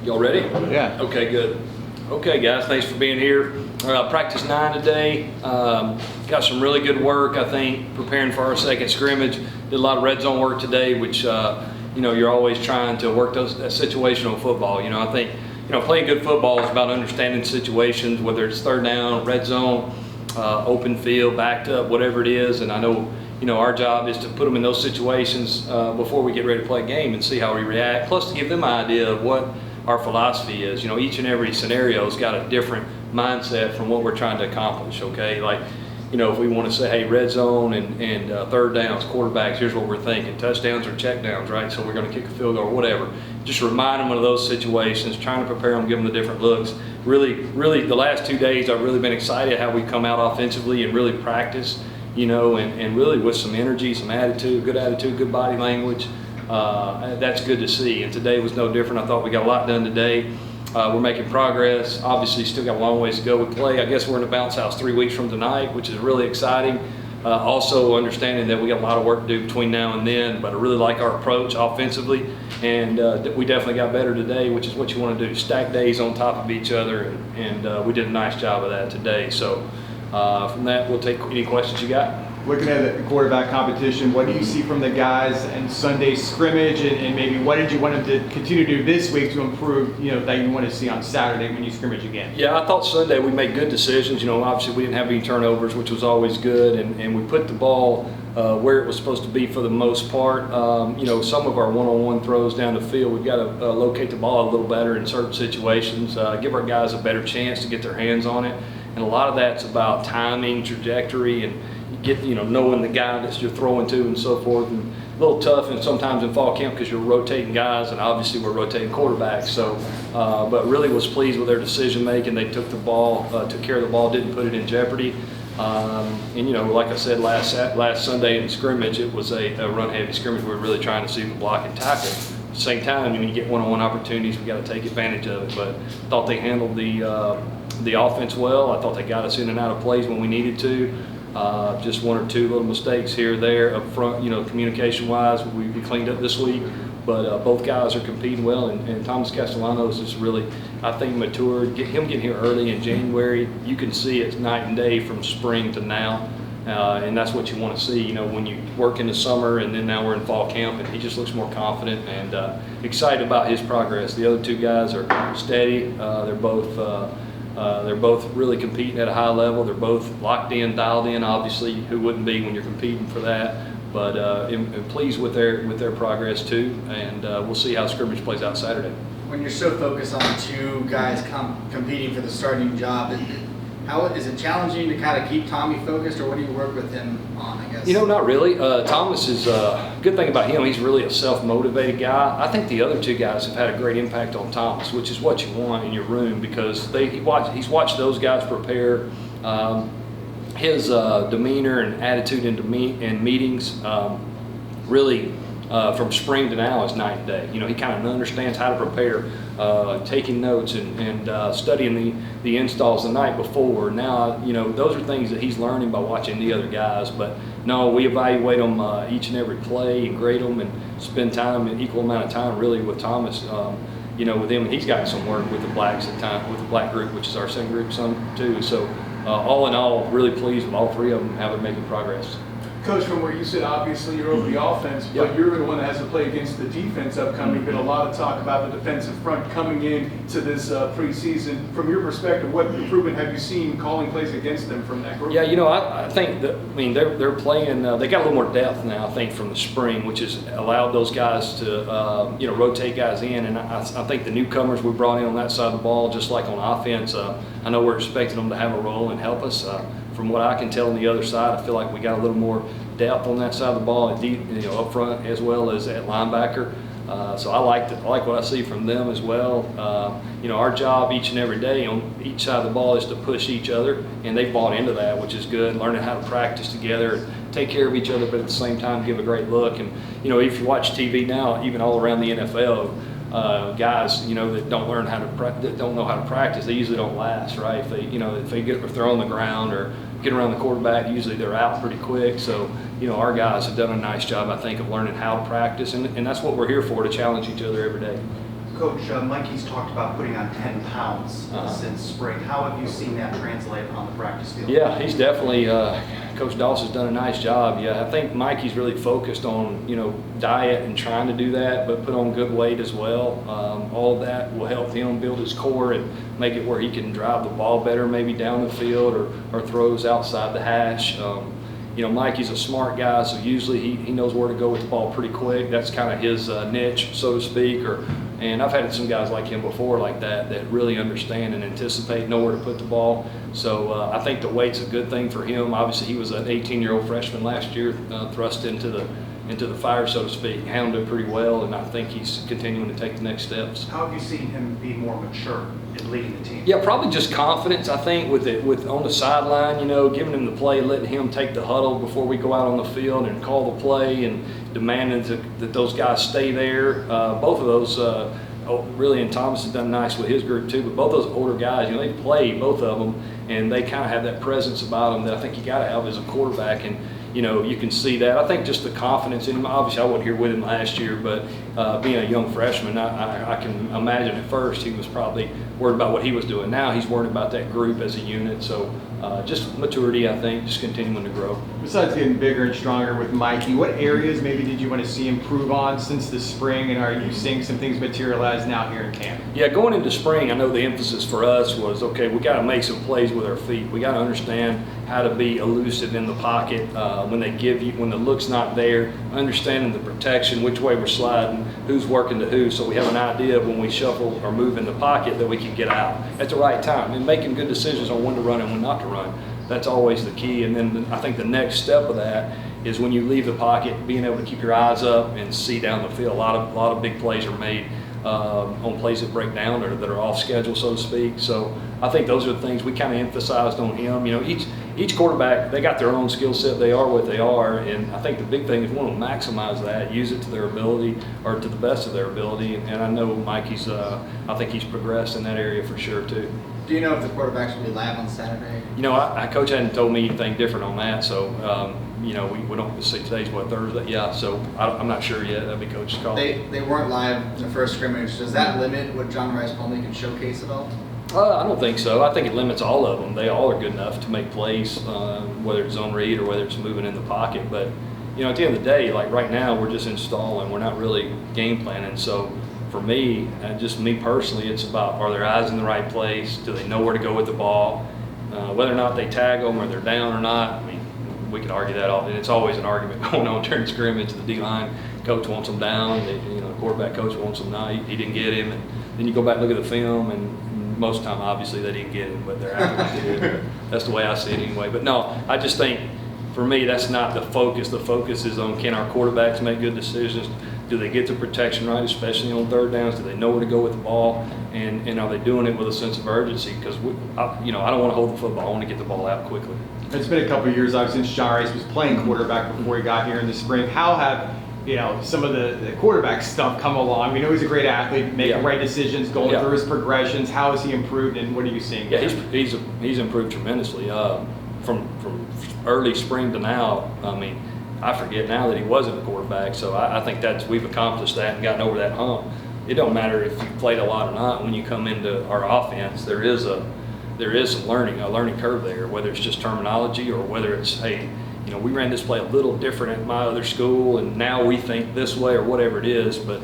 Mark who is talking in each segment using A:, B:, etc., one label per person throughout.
A: Y'all ready?
B: Yeah.
A: Okay, good. Okay, guys, thanks for being here. Practice 9 today. Got some really good work, I think, preparing for our second scrimmage. Did a lot of red zone work today, which, you're always trying to work that situational football. I think, playing good football is about understanding situations, whether it's third down, red zone, open field, backed up, whatever it is. And I know, our job is to put them in those situations before we get ready to play a game and see how we react, plus to give them an idea of what our philosophy is. Each and every scenario's got a different mindset from what we're trying to accomplish, okay? Like, if we want to say, hey, red zone and third downs, quarterbacks, here's what we're thinking, touchdowns or check downs, right? So we're going to kick a field goal or whatever. Just remind them of those situations, trying to prepare them, give them the different looks. Really, the last 2 days, I've really been excited how we come out offensively and really practice, and really with some energy, some attitude, good body language. That's good to see, and today was no different. I thought we got a lot done today. We're making progress. Obviously, still got a long ways to go with play. I guess we're in the bounce house 3 weeks from tonight, which is really exciting. Also understanding that we got a lot of work to do between now and then, but I really like our approach offensively, and we definitely got better today, which is what you want to do, stack days on top of each other, and we did a nice job of that today. So from that, we'll take any questions you got.
B: Looking at the quarterback competition, what do you see from the guys in Sunday's scrimmage, and maybe what did you want them to continue to do this week to improve, that you want to see on Saturday when you scrimmage again?
A: Yeah, I thought Sunday we made good decisions. Obviously we didn't have any turnovers, which was always good, and we put the ball where it was supposed to be for the most part. Some of our one-on-one throws down the field, we've got to locate the ball a little better in certain situations, give our guys a better chance to get their hands on it, and a lot of that's about timing, trajectory, and knowing the guy that you're throwing to and so forth. And a little tough and sometimes in fall camp because you're rotating guys, and obviously we're rotating quarterbacks. So, but really was pleased with their decision making. They took the ball, took care of the ball, didn't put it in jeopardy. And like I said last Sunday in scrimmage, it was a run-heavy scrimmage. We were really trying to see the block and tackle. At the same time, when you get one-on-one opportunities, we got to take advantage of it. But thought they handled the offense well. I thought they got us in and out of plays when we needed to. Just one or two little mistakes here or there up front, communication-wise, we cleaned up this week. But both guys are competing well, and Thomas Castellanos is really, I think, matured. Him getting here early in January, you can see it's night and day from spring to now, and that's what you want to see. When you work in the summer, and then now we're in fall camp, and he just looks more confident and excited about his progress. The other two guys are steady. They're both really competing at a high level. They're both locked in, dialed in. Obviously, who wouldn't be when you're competing for that? But I'm pleased with their progress too, and we'll see how scrimmage plays out Saturday.
C: When you're so focused on two guys competing for the starting job, how is it challenging to kind of keep Tommy focused, or what do you work with him on, I guess?
A: Not really. Thomas is good thing about him. He's really a self-motivated guy. I think the other two guys have had a great impact on Thomas, which is what you want in your room, because he's watched those guys prepare. His demeanor and attitude in meetings really from spring to now is night and day. He kind of understands how to prepare, taking notes and studying the installs the night before. Now, those are things that he's learning by watching the other guys. But no, we evaluate them each and every play and grade them and spend time, an equal amount of time really with Thomas. With him, he's gotten some work with the blacks at time, with the black group, which is our second group some too. So all in all, really pleased with all three of them, how they're making progress.
D: Coach, from where you sit, obviously you're over the offense, but you're the one that has to play against the defense upcoming. Been a lot of talk about the defensive front coming in to this preseason. From your perspective, what improvement have you seen calling plays against them from that group?
A: Yeah, I think that, they're playing. They got a little more depth now, I think, from the spring, which has allowed those guys to rotate guys in. And I think the newcomers we brought in on that side of the ball, just like on offense, I know we're expecting them to have a role and help us. From what I can tell on the other side, I feel like we got a little more depth on that side of the ball, up front as well as at linebacker. So I like what I see from them as well. Our job each and every day on each side of the ball is to push each other, and they've bought into that, which is good. Learning how to practice together, take care of each other, but at the same time give a great look. And if you watch TV now, even all around the NFL, guys, that don't learn how to that don't know how to practice, they usually don't last, right? If they're on the ground or get around the quarterback, usually they're out pretty quick. So, our guys have done a nice job, I think, of learning how to practice, and that's what we're here for, to challenge each other every day.
E: Coach, Mikey's talked about putting on 10 pounds since spring. How have you seen that translate on the practice field?
A: Yeah, he's definitely, Coach Dawson's done a nice job. Yeah, I think Mikey's really focused on, diet and trying to do that, but put on good weight as well. All of that will help him build his core and make it where he can drive the ball better, maybe down the field or throws outside the hash. Mikey's a smart guy, so usually he knows where to go with the ball pretty quick. That's kind of his niche, so to speak. And I've had some guys like him before like that really understand and anticipate, know where to put the ball. So I think the weight's a good thing for him. Obviously, he was an 18-year-old freshman last year, thrust into the fire, so to speak, handled it pretty well, and I think he's continuing to take the next steps.
E: How have you seen him be more mature in leading the team?
A: Yeah, probably just confidence. I think with on the sideline, giving him the play, letting him take the huddle before we go out on the field and call the play, and demanding that those guys stay there. Both of those, really, and Thomas has done nice with his group too. But both those older guys, they play, both of them, and they kind of have that presence about them that I think you got to have as a quarterback. And you can see that. I think just the confidence in him. Obviously, I wasn't here with him last year, but being a young freshman, I can imagine at first he was probably worried about what he was doing. Now he's worried about that group as a unit. So just maturity, I think, just continuing to grow.
B: Besides getting bigger and stronger with Mikey, what areas maybe did you want to see improve on since the spring, and are you seeing some things materialize now here in camp?
A: Yeah, going into spring, I know the emphasis for us was, okay, we got to make some plays with our feet. We got to understand how to be elusive in the pocket when the look's not there, understanding the protection, which way we're sliding, who's working to who, so we have an idea of when we shuffle or move in the pocket that we can get out at the right time and making good decisions on when to run and when not to run. That's always the key. And then I think the next step of that is when you leave the pocket, being able to keep your eyes up and see down the field. A lot of big plays are made on plays that break down or that are off schedule, so to speak. So I think those are the things we kind of emphasized on him. Each quarterback, they got their own skill set. They are what they are, and I think the big thing is we want to maximize that, use it to their ability or to the best of their ability. And I know Mikey's, I think he's progressed in that area for sure too.
C: Do you know if the quarterbacks will be live on Saturday?
A: Coach hadn't told me anything different on that, so we don't see today's Thursday. Yeah, so I'm not sure yet. That'd be Coach's call.
C: They weren't live in the first scrimmage. Does that limit what John Rice Plumlee can showcase at all?
A: I don't think so. I think it limits all of them. They all are good enough to make plays, whether it's zone read or whether it's moving in the pocket. But at the end of the day, like right now, we're just installing. We're not really game planning. So for me, just me personally, it's about, are their eyes in the right place? Do they know where to go with the ball? Whether or not they tag them or they're down or not, we could argue that all. And it's always an argument going on during scrimmage. The D-line coach wants them down. The quarterback coach wants them not. He didn't get him. And then you go back and look at the film, and most of the time, obviously, they didn't get him, but they're acting like they did. That's the way I see it anyway. But no, I just think, for me, that's not the focus. The focus is on, can our quarterbacks make good decisions? Do they get the protection right, especially on third downs? Do they know where to go with the ball? And are they doing it with a sense of urgency? Because I don't want to hold the football. I want to get the ball out quickly.
B: It's been a couple of years since John Rice was playing quarterback before he got here in the spring. How have some of the quarterback stuff come along? We know he's a great athlete, making right decisions, going through his progressions. How has he improved, and what are you seeing?
A: Yeah, he's improved tremendously from early spring to now. I forget now that he wasn't a quarterback, so I think we've accomplished that and gotten over that hump. It don't matter if you played a lot or not. When you come into our offense, there is some a learning curve there, whether it's just terminology or whether it's, hey, we ran this play a little different at my other school, and now we think this way, or whatever it is. But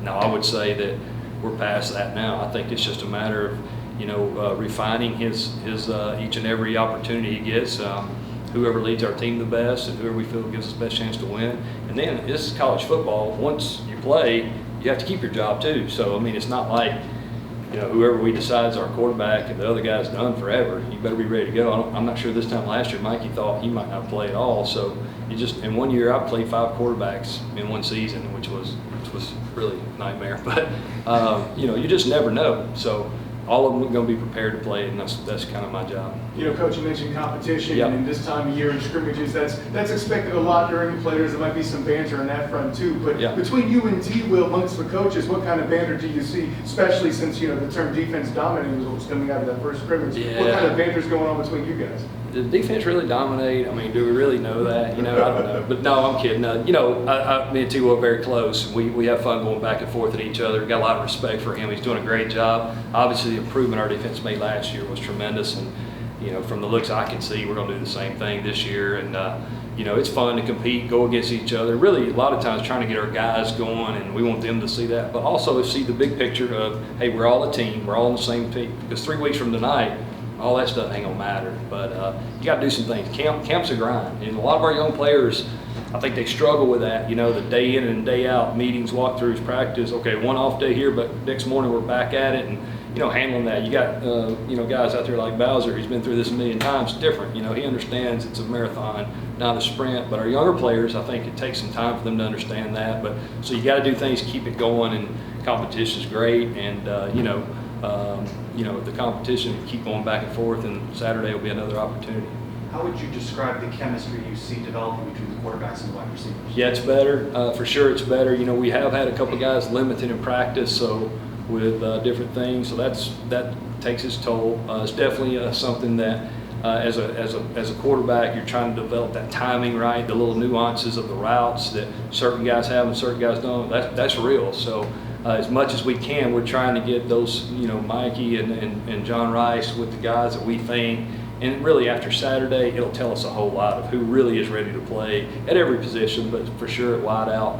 A: no, I would say that we're past that now. I think it's just a matter of refining his each and every opportunity he gets. Whoever leads our team the best and whoever we feel gives us the best chance to win. And then this is college football. Once you play, you have to keep your job too. So it's not like whoever we decide is our quarterback and the other guy's done forever. You better be ready to go. I'm not sure this time last year Mikey thought he might not play at all. So in 1 year I played 5 quarterbacks in one season, which was really a nightmare. But you just never know. So all of them are going to be prepared to play, and that's kind of my job.
D: You know, Coach, you mentioned competition,
A: Yep.
D: and this time of year in scrimmages, that's expected a lot during the players. There might be some banter on that front too. But
A: Yep.
D: between you and T, Will, amongst the coaches, what kind of banter do you see, especially since, you know, the term defense dominating was what was coming out of that first scrimmage? What
A: Yeah.
D: kind of banter is going on between you guys?
A: Did the defense really dominate? I mean, do we really know that? You know, I don't know. But no, I'm kidding. You know, me and T Will are very close. We have fun going back and forth at each other. Got a lot of respect for him. He's doing a great job. Obviously, the improvement our defense made last year was tremendous. And, you know, from the looks I can see, we're going to do the same thing this year. And, you know, it's fun to compete, go against each other. Really, a lot of times trying to get our guys going, and we want them to see that. But also see the big picture of, hey, we're all a team. We're all on the same team. Because 3 weeks from tonight, all that stuff ain't gonna matter, but you got to do some things. Camp's a grind, and a lot of our young players, I think they struggle with that. You know, the day in and day out meetings, walkthroughs, practice. Okay, one off day here, but next morning we're back at it, and you know, handling that. You got you know, guys out there like Bowser. He's been through this a million times. Different, you know. He understands it's a marathon, not a sprint. But our younger players, I think it takes some time for them to understand that. But so you got to do things, keep it going, and competition's great, and you know, the competition, keep going back and forth, and Saturday will be another opportunity.
E: How would you describe the chemistry you see developing between the quarterbacks and the wide receivers?
A: Yeah, it's better. For sure it's better. You know, we have had a couple guys limited in practice, so with different things, so that takes its toll. It's definitely something that as a quarterback, you're trying to develop that timing right, the little nuances of the routes that certain guys have and certain guys don't. That's real. So as much as we can, we're trying to get those, you know, Mikey and John Rice with the guys that we think. And really, after Saturday, it'll tell us a whole lot of who really is ready to play at every position, but for sure at wide out.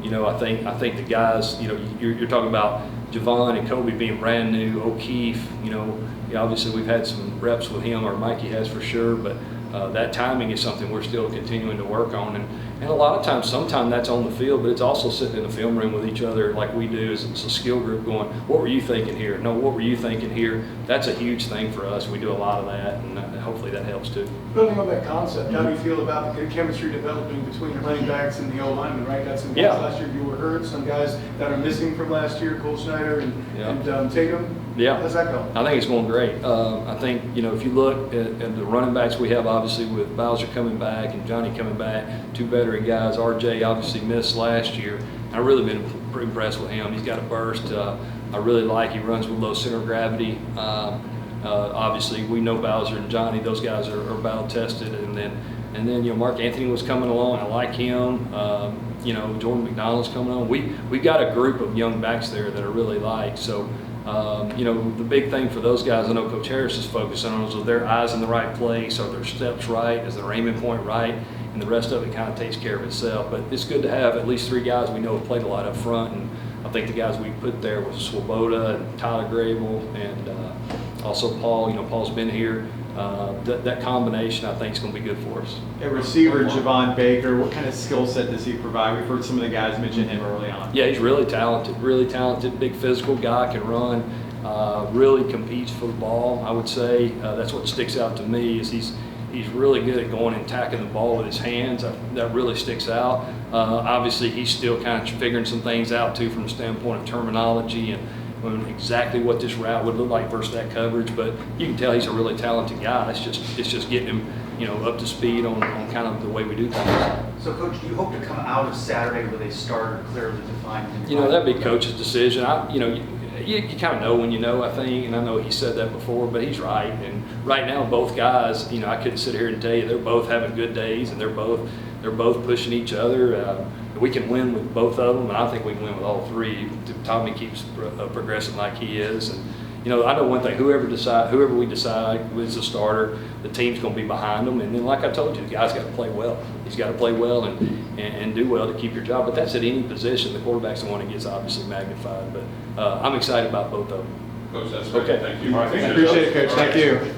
A: You know, I think the guys, you know, you're talking about Javon and Kobe being brand new, O'Keefe, you know, obviously we've had some reps with him, or Mikey has for sure, but that timing is something we're still continuing to work on. And a lot of times, sometimes that's on the field, but it's also sitting in the film room with each other like we do. It's a skill group going, what were you thinking here? No, what were you thinking here? That's a huge thing for us. We do a lot of that, and hopefully that helps too.
D: Building on that concept, how do you feel about the good chemistry developing between running backs and the O-linemen, right? Got some guys
A: Yeah.
D: last year you were hurt, some guys that are missing from last year, Cole Schneider and Tatum.
A: Yeah.
D: How's that going?
A: I think it's going great. I think, you know, if you look at the running backs we have, obviously with Bowser coming back and Johnny coming back, 2 veteran guys. RJ obviously missed last year. I've really been pretty impressed with him. He's got a burst. I really like. He runs with low center of gravity. Obviously, we know Bowser and Johnny; those guys are battle tested. And then you know, Mark Anthony was coming along. I like him. You know, Jordan McDonald's coming on. We've got a group of young backs there that I really like. So. You know, the big thing for those guys, I know Coach Harris is focusing on, is their eyes in the right place, are their steps right, is their aiming point right, and the rest of it kind of takes care of itself. But it's good to have at least 3 guys we know have played a lot up front, and I think the guys we put there was Swoboda and Tyler Grable, and also Paul. You know, Paul's been here. That combination, I think, is going to be good for us.
B: At receiver, Javon Baker, what kind of skill set does he provide? We've heard some of the guys mention him early on.
A: Yeah, he's really talented, big physical guy, can run, really competes for the ball, I would say. That's what sticks out to me, is he's really good at going and attacking the ball with his hands. That really sticks out. Obviously, he's still kind of figuring some things out, too, from the standpoint of terminology and exactly what this route would look like versus that coverage, but you can tell he's a really talented guy. It's just getting him, you know, up to speed on kind of the way we do things.
E: So, Coach, do you hope to come out of Saturday with a starter clearly defined?
A: You know, that'd be Coach's decision. You know, you kind of know when you know, I think, and I know he said that before, but he's right. And right now, both guys, you know, I couldn't sit here and tell you they're both having good days, and they're both pushing each other. We can win with both of them, and I think we can win with all 3. Tommy keeps progressing like he is, and you know, I know one thing: whoever we decide is the starter, the team's going to be behind them. And then, like I told you, the guy's got to play well. He's got to play well and do well to keep your job. But that's at any position. The quarterback's the one that gets obviously magnified. But I'm excited about both of them.
F: Coach, that's great.
A: Okay.
F: Thank you.
B: All right, appreciate it, Coach. Thank you.